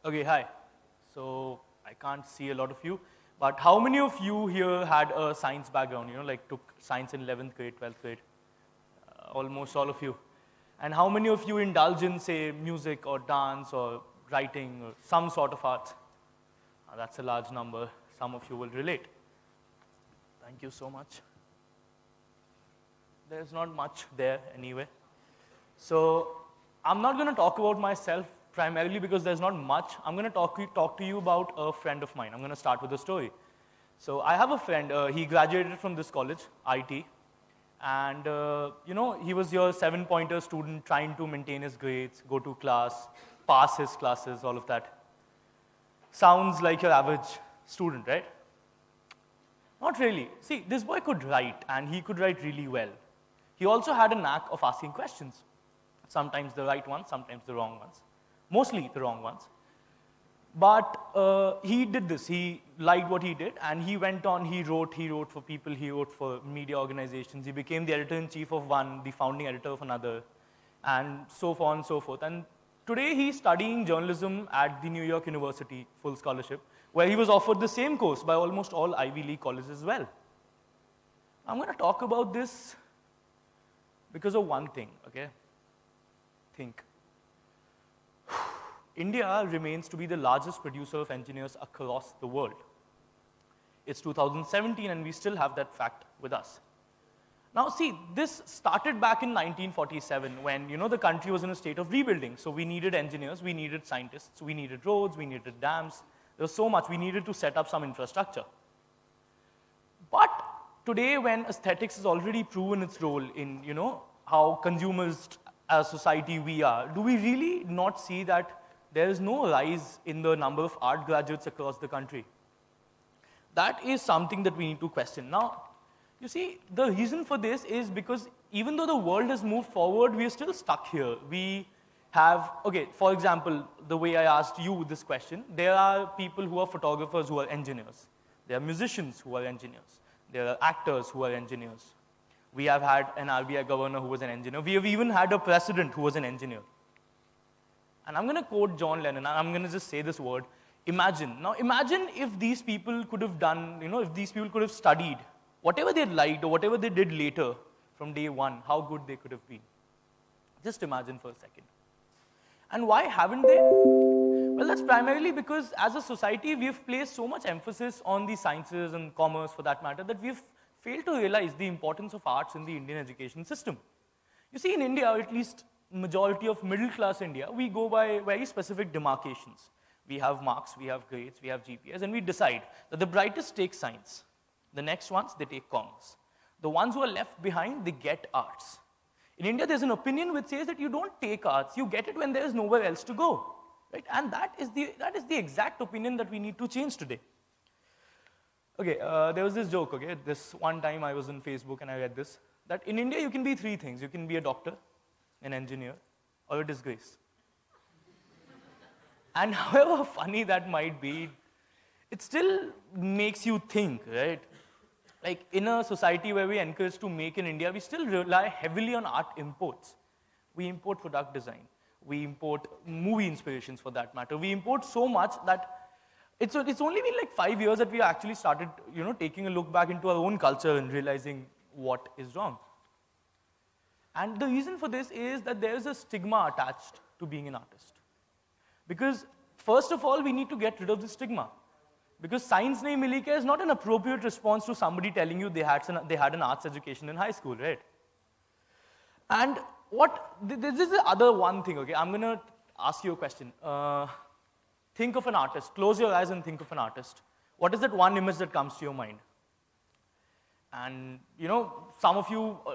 Okay, hi. So I can't see a lot of you, but how many of you here had a science background, like took science in 11th grade, 12th grade? Almost all of you. And how many of you indulge in, say, music or dance or writing or some sort of art? That's a large number. Some of you will relate. Thank you so much. There's not much there anyway. So I'm not going to talk about myself primarily because there's not much. I'm going to talk to you about a friend of mine. I'm going to start with a story. So I have a friend. He graduated from this college, IT. And, he was your 7-pointer student trying to maintain his grades, go to class, pass his classes, all of that. Sounds like your average student, right? Not really. See, this boy could write, and he could write really well. He also had a knack of asking questions. Sometimes the right ones, sometimes the wrong ones. Mostly the wrong ones. But he did this. He liked what he did, and he went on, he wrote for people, he wrote for media organizations. He became the editor-in-chief of one, the founding editor of another, and so on and so forth. And today he's studying journalism at the New York University, full scholarship, where he was offered the same course by almost all Ivy League colleges as well. I'm going to talk about this because of one thing, okay? Think. India remains to be the largest producer of engineers across the world. It's 2017 and we still have that fact with us. Now see, this started back in 1947 when, the country was in a state of rebuilding. So we needed engineers, we needed scientists, we needed roads, we needed dams. There was so much, we needed to set up some infrastructure. But today when aesthetics has already proven its role in, how consumers as a society we are, do we really not see that there is no rise in the number of art graduates across the country? That is something that we need to question. Now, you see, the reason for this is because even though the world has moved forward, we are still stuck here. We have, okay, for example, the way I asked you this question, there are people who are photographers who are engineers. There are musicians who are engineers. There are actors who are engineers. We have had an RBI governor who was an engineer. We have even had a president who was an engineer. And I'm going to quote John Lennon, and I'm going to just say this word, imagine. Now imagine if these people could have done, if these people could have studied whatever they liked or whatever they did later from day one, how good they could have been. Just imagine for a second. And why haven't they? Well, that's primarily because as a society, we've placed so much emphasis on the sciences and commerce for that matter that we've failed to realize the importance of arts in the Indian education system. You see, in India, or at least majority of middle-class India, we go by very specific demarcations. We have marks, we have grades, we have GPAs, and we decide that the brightest take science. The next ones, they take commerce. The ones who are left behind, they get arts. In India, there's an opinion which says that you don't take arts, you get it when there is nowhere else to go. Right? And that is the exact opinion that we need to change today. Okay, there was this joke, okay? This one time I was on Facebook and I read this, that in India you can be three things. You can be a doctor, an engineer, or a disgrace. And however funny that might be, it still makes you think, right? Like in a society where we encourage to make in India, we still rely heavily on art imports. We import product design. We import movie inspirations for that matter. We import so much that it's only been like 5 years that we actually started, taking a look back into our own culture and realizing what is wrong. And the reason for this is that there is a stigma attached to being an artist. Because first of all, we need to get rid of the stigma. Because science nahi mili ke is not an appropriate response to somebody telling you they had an arts education in high school, right? And this is the other one thing, okay? I'm going to ask you a question. Think of an artist. Close your eyes and think of an artist. What is that one image that comes to your mind? And,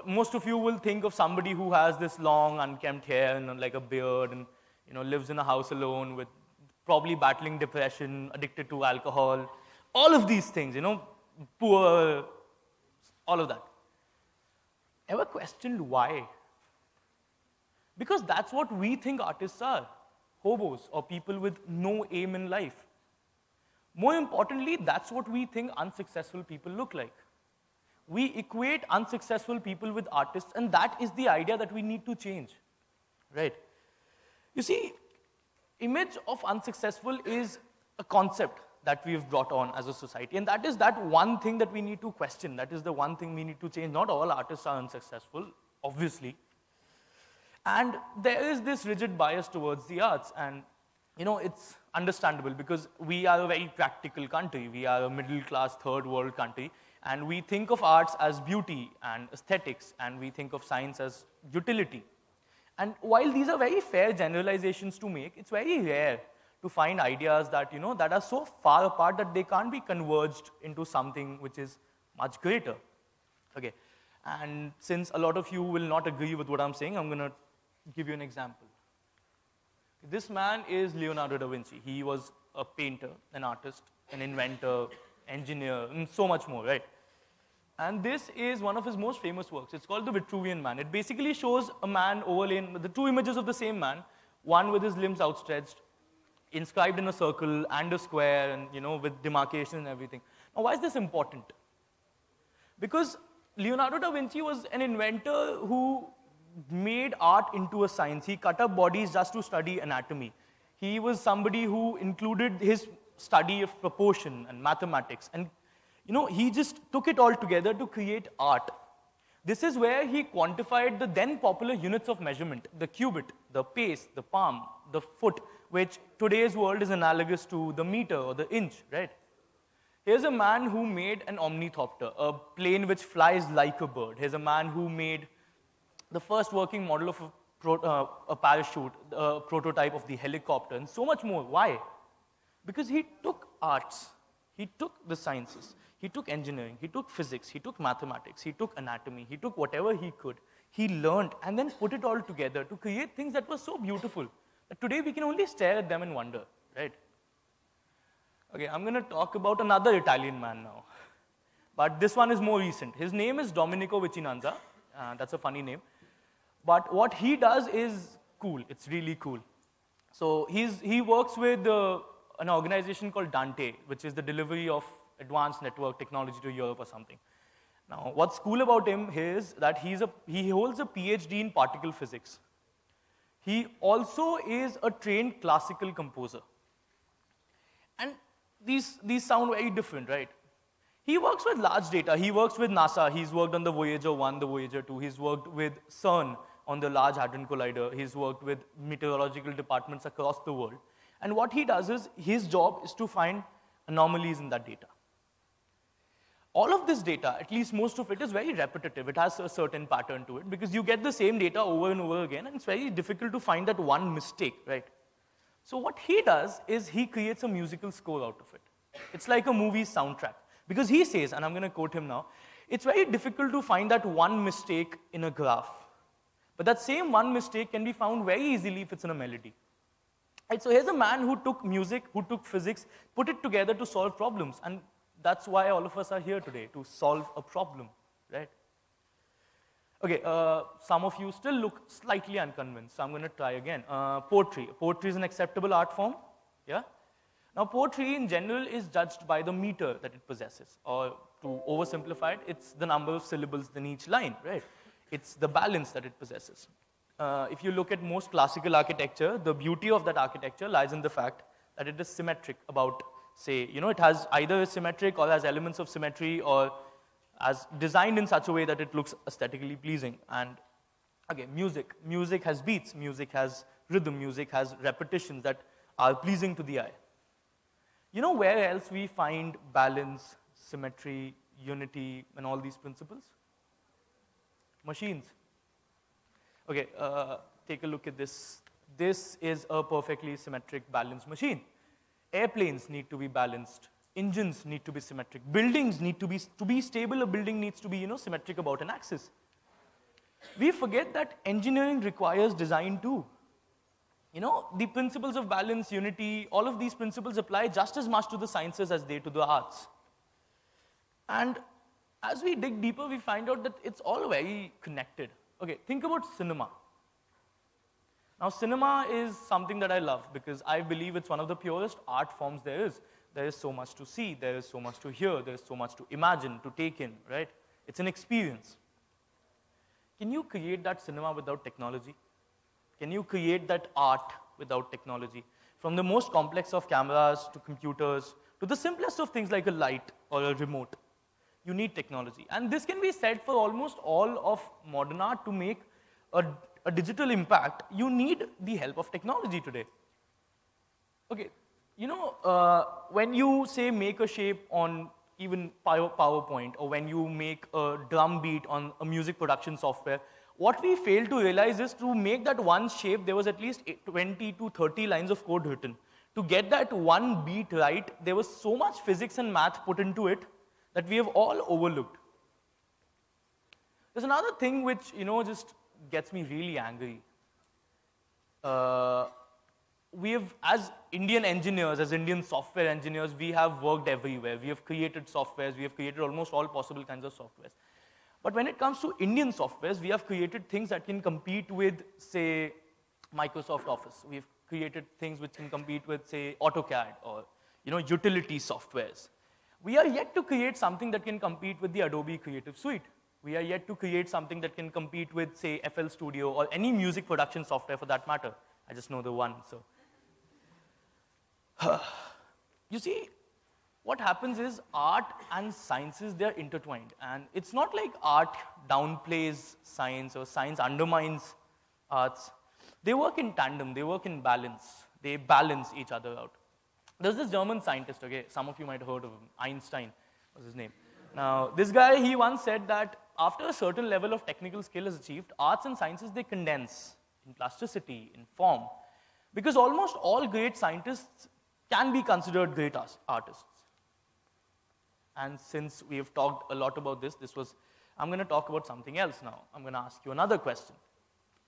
most of you will think of somebody who has this long, unkempt hair and like a beard and, lives in a house alone with probably battling depression, addicted to alcohol, all of these things, poor, all of that. Ever questioned why? Because that's what we think artists are, hobos or people with no aim in life. More importantly, that's what we think unsuccessful people look like. We equate unsuccessful people with artists, and that is the idea that we need to change, right? You see, image of unsuccessful is a concept that we've brought on as a society. And that is that one thing that we need to question. That is the one thing we need to change. Not all artists are unsuccessful, obviously. And there is this rigid bias towards the arts. And, it's understandable because we are a very practical country. We are a middle-class, third-world country. And we think of arts as beauty and aesthetics. And we think of science as utility. And while these are very fair generalizations to make, it's very rare to find ideas that, that are so far apart that they can't be converged into something which is much greater. Okay. And since a lot of you will not agree with what I'm saying, I'm going to give you an example. This man is Leonardo da Vinci. He was a painter, an artist, an inventor, engineer, and so much more, right? And this is one of his most famous works. It's called The Vitruvian Man. It basically shows a man overlain, the two images of the same man, one with his limbs outstretched, inscribed in a circle and a square, and with demarcation and everything. Now, why is this important? Because Leonardo da Vinci was an inventor who made art into a science. He cut up bodies just to study anatomy. He was somebody who included his study of proportion and mathematics. And, he just took it all together to create art. This is where he quantified the then popular units of measurement, the cubit, the pace, the palm, the foot, which today's world is analogous to the meter or the inch, right? Here's a man who made an omnithopter, a plane which flies like a bird. Here's a man who made the first working model of a parachute, a prototype of the helicopter, and so much more. Why? Because he took arts, he took the sciences, he took engineering, he took physics, he took mathematics, he took anatomy, he took whatever he could, he learned, and then put it all together to create things that were so beautiful that today we can only stare at them and wonder, right? Okay, I'm going to talk about another Italian man now. But this one is more recent. His name is Domenico Vicinanza. That's a funny name. But what he does is cool. It's really cool. So he works with an organization called Dante, which is the delivery of advanced network technology to Europe or something. Now, what's cool about him is that he holds a PhD in particle physics. He also is a trained classical composer. And these sound very different, right? He works with large data. He works with NASA. He's worked on the Voyager 1, the Voyager 2. He's worked with CERN on the Large Hadron Collider. He's worked with meteorological departments across the world. And what he does is, his job is to find anomalies in that data. All of this data, at least most of it, is very repetitive. It has a certain pattern to it because you get the same data over and over again, and it's very difficult to find that one mistake, right? So what he does is he creates a musical score out of it. It's like a movie soundtrack. Because he says, and I'm going to quote him now, it's very difficult to find that one mistake in a graph. But that same one mistake can be found very easily if it's in a melody. Right, so here's a man who took music, who took physics, put it together to solve problems. And that's why all of us are here today, to solve a problem, right? Okay, some of you still look slightly unconvinced, so I'm going to try again. Poetry. Poetry is an acceptable art form, yeah? Now, poetry in general is judged by the meter that it possesses, or to oversimplify it, it's the number of syllables in each line, right? It's the balance that it possesses. If you look at most classical architecture, the beauty of that architecture lies in the fact that it is symmetric about, say, it has either symmetric or has elements of symmetry or as designed in such a way that it looks aesthetically pleasing. And again, music. Music has beats, music has rhythm, music has repetitions that are pleasing to the eye. Where else we find balance, symmetry, unity, and all these principles? Machines. Okay, take a look at this. This is a perfectly symmetric, balanced machine. Airplanes need to be balanced. Engines need to be symmetric. Buildings need to be stable, a building needs to be, symmetric about an axis. We forget that engineering requires design too. The principles of balance, unity, all of these principles apply just as much to the sciences as they to the arts. And as we dig deeper, we find out that it's all very connected. Okay, think about cinema. Now, cinema is something that I love because I believe it's one of the purest art forms there is. There is so much to see, there is so much to hear, there is so much to imagine, to take in, right? It's an experience. Can you create that cinema without technology? Can you create that art without technology? From the most complex of cameras to computers to the simplest of things like a light or a remote. You need technology. And this can be said for almost all of modern art. To make a digital impact, you need the help of technology today. Okay, when you say make a shape on even PowerPoint, or when you make a drum beat on a music production software, what we fail to realize is to make that one shape, there was at least 20 to 30 lines of code written. To get that one beat right, there was so much physics and math put into it that we have all overlooked. There's another thing which, just gets me really angry. We have, as Indian engineers, as Indian software engineers, we have worked everywhere. We have created softwares, we have created almost all possible kinds of softwares. But when it comes to Indian softwares, we have created things that can compete with, say, Microsoft Office. We've created things which can compete with, say, AutoCAD or, utility softwares. We are yet to create something that can compete with the Adobe Creative Suite. We are yet to create something that can compete with, say, FL Studio or any music production software for that matter. I just know the one, so. You see, what happens is art and sciences, they're intertwined. And it's not like art downplays science or science undermines arts. They work in tandem, they work in balance. They balance each other out. There's this German scientist, okay, some of you might have heard of him, Einstein was his name. Now, this guy, he once said that after a certain level of technical skill is achieved, arts and sciences, they condense in plasticity, in form. Because almost all great scientists can be considered great artists. And since we have talked a lot about this, I'm going to talk about something else now. I'm going to ask you another question.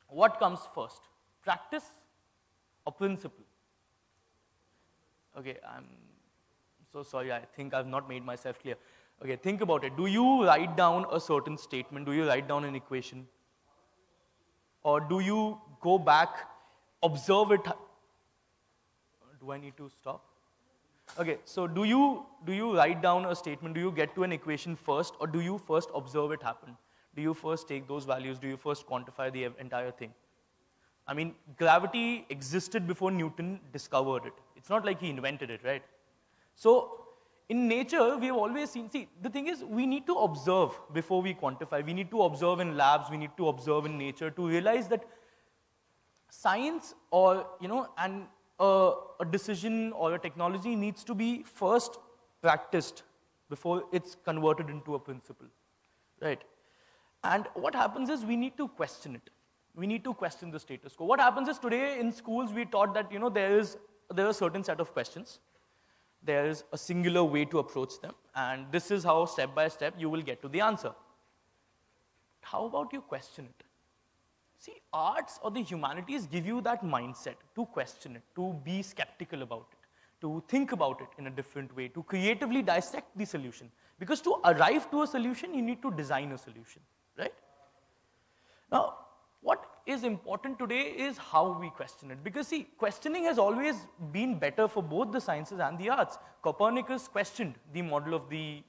What comes first, practice or principle? Okay, I'm so sorry, I think I've not made myself clear. Okay, think about it. Do you write down a certain statement? Do you write down an equation? Or do you go back, observe it? Do I need to stop? Okay, so do you write down a statement? Do you get to an equation first, or do you first observe it happen? Do you first take those values? Do you first quantify the entire thing? I mean, gravity existed before Newton discovered it. It's not like he invented it, right? So, in nature, we have always seen, see, the thing is, we need to observe before we quantify. We need to observe in labs, we need to observe in nature to realize that science or, a decision or a technology needs to be first practiced before it's converted into a principle, right? And what happens is we need to question it. We need to question the status quo. What happens is today in schools we taught that there is a certain set of questions. There is a singular way to approach them, and this is how step by step you will get to the answer. How about you question it? See, arts or the humanities give you that mindset to question it, to be skeptical about it, to think about it in a different way, to creatively dissect the solution. Because to arrive to a solution, you need to design a solution, right? Now, what is important today is how we question it. Because see, questioning has always been better for both the sciences and the arts. Copernicus questioned the model of the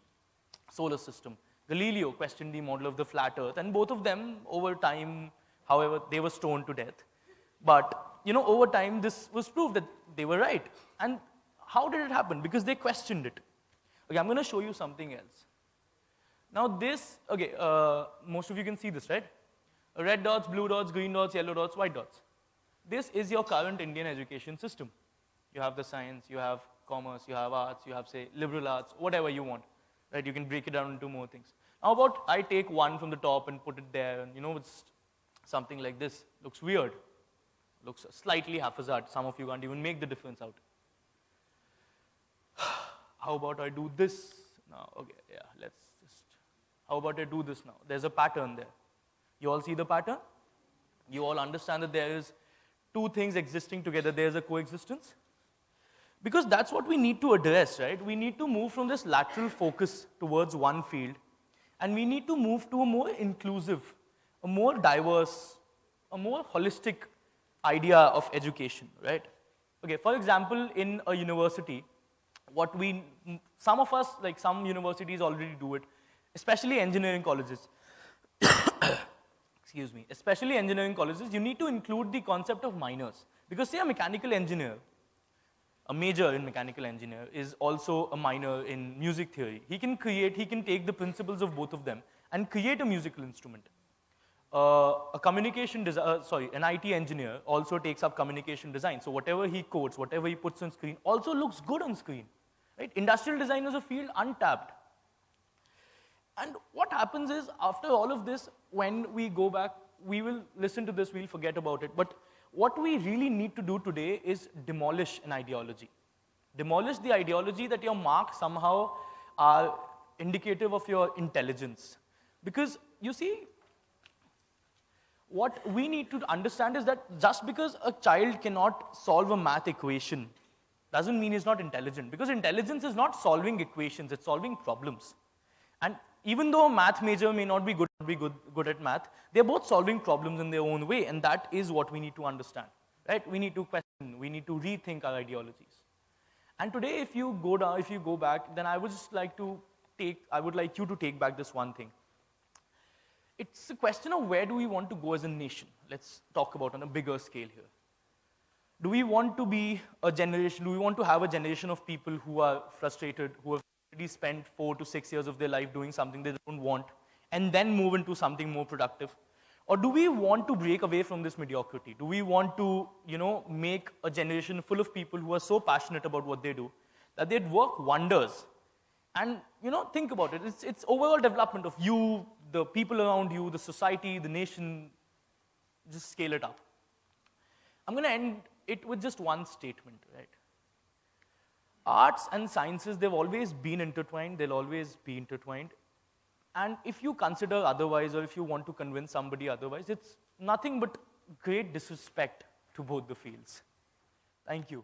solar system. Galileo questioned the model of the flat earth, and both of them over time, however, they were stoned to death. But, over time, this was proved that they were right. And how did it happen? Because they questioned it. Okay, I'm going to show you something else. Now this, okay, most of you can see this, right? Red dots, blue dots, green dots, yellow dots, white dots. This is your current Indian education system. You have the science, you have commerce, you have arts, you have, say, liberal arts, whatever you want. Right? You can break it down into more things. How about I take one from the top and put it there, and it's something like this. Looks weird. Looks slightly haphazard. Some of you can't even make the difference out. How about I do this now? Okay, yeah, how about I do this now? There's a pattern there. You all see the pattern? You all understand that there is two things existing together. There's a coexistence. Because that's what we need to address, right? We need to move from this lateral focus towards one field, and we need to move to a more inclusive, a more diverse, a more holistic idea of education, right? Okay, for example, in a university, some of us, like some universities already do it, especially engineering colleges. Excuse me, especially engineering colleges, you need to include the concept of minors. Because say a mechanical engineer, a major in mechanical engineer, is also a minor in music theory. He can take the principles of both of them and create a musical instrument. An IT engineer also takes up communication design. So whatever he codes, whatever he puts on screen also looks good on screen. Right? Industrial design is a field untapped. And what happens is, after all of this, when we go back, we will listen to this, we'll forget about it. But what we really need to do today is demolish an ideology. Demolish the ideology that your marks somehow are indicative of your intelligence. Because, you see, what we need to understand is that just because a child cannot solve a math equation doesn't mean he's not intelligent. Because intelligence is not solving equations, it's solving problems. And even though a math major may not be good at math, they're both solving problems in their own way, and that is what we need to understand. Right? We need to question, we need to rethink our ideologies. And today, if you go back, then I would like you to take back this one thing. It's a question of where do we want to go as a nation. Let's talk about on a bigger scale here. Do we want to be a generation, do we want to have a generation of people who are frustrated, who have already spent 4 to 6 years of their life doing something they don't want, and then move into something more productive? Or do we want to break away from this mediocrity? Do we want to, make a generation full of people who are so passionate about what they do that they'd work wonders? And, think about it. It's overall development of you, the people around you, the society, the nation. Just scale it up. I'm going to end it with just one statement, right? Arts and sciences, they've always been intertwined. They'll always be intertwined. And if you consider otherwise, or if you want to convince somebody otherwise, it's nothing but great disrespect to both the fields. Thank you.